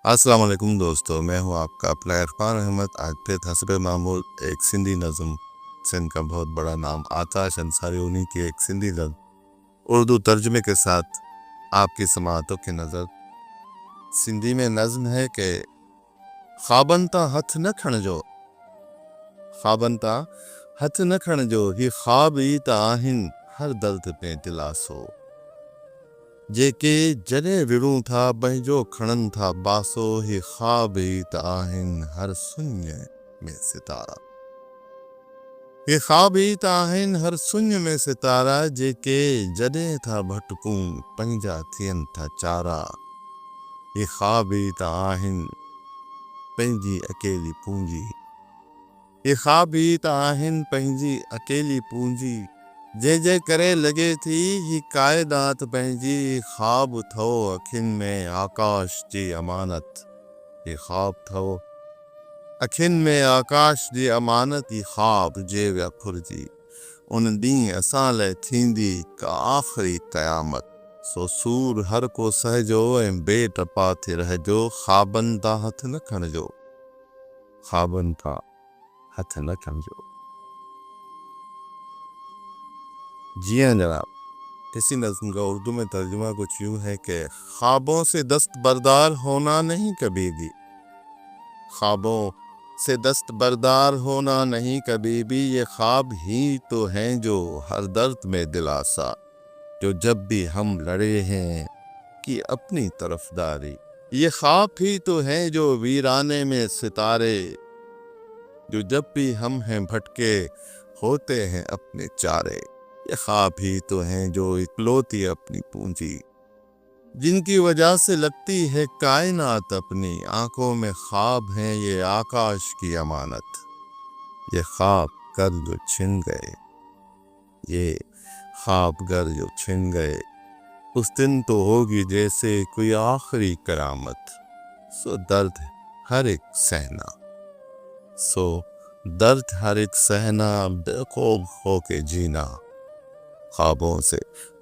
अस्सलाम वालेकुम दोस्तों, मैं हूं आपका अपना इरफान अहमद। आज फिर हसब मामूल एक सिंधी नज़म, सिंध का बहुत बड़ा नाम आताश अंसारी, उन्हीं की एक सिंधी नज़म उर्दू तर्जुमे के साथ आपकी समाअतों की नज़र। सिंधी में नज़म है कि ख्वाबन ता हथ न खणजो, ख्वाबन ता हथ न खणजो, ही ख्वाब ई त आहिन हर दर्द में दिलासो। जेके जॾहिं विड़ूं था पंहिंजो खणनि था बासो, ही ख्वाब ई त आहिनि हर सुञ में सितारा। हे ख्वाब ई त आहिनि हर सुञ में सितारा, जेके जॾहिं था भटकूं पंहिंजा थियनि था चारा। हे ख्वाब ई त आहिनि पंहिंजी अकेली पूंजी, हे ख्वाब ई त आहिनि पंहिंजी अकेली पूंजी, जंहिंजे करे लॻे थी ही काइनात पंहिंजी। ख्वाब थो अखियुनि में आकाश जी अमानत, ये ख्वाब थो अखियुनि में आकाश जी अमानत, ही ख्वाब जे विया फुरिजी उन ॾींहुं असां लाइ थींदी का आख़िरी क़यामत। सो सूर हर को सहजो ऐं बेटपा थे रहजो, ख्वाबनि तां हथ न खणजो, ख्वाबनि तां हथ न खणजो। जी हाँ जनाब, इसी नज़्म का उर्दू में तर्जुमा कुछ यूँ है कि ख्वाबों से दस्तबरदार होना नहीं कभी भी, ख्वाबों से दस्तबरदार होना नहीं कभी भी, ये ख्वाब ही तो हैं जो हर दर्द में दिलासा। जो जब भी हम लड़े हैं कि अपनी तरफदारी, ये ख्वाब ही तो हैं जो वीराने में सितारे। जो जब भी हम हैं भटके होते हैं अपने चारे, ये ख्वाब ही तो हैं जो इकलौती अपनी पूंजी, जिनकी वजह से लगती है कायनात अपनी। आंखों में ख्वाब हैं ये आकाश की अमानत, ये ख्वाब कर जो छिन गए, ये ख्वाब गर जो छिन गए, उस दिन तो होगी जैसे कोई आखिरी करामत। सो दर्द हर एक सहना, सो दर्द हर एक सहना, बेखौफ हो के जीना। ख्वाबों से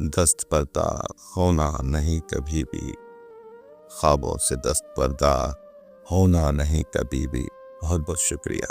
दस्तबरदार होना नहीं कभी भी, ख्वाबों से दस्तबरदार होना नहीं कभी भी। बहुत बहुत शुक्रिया।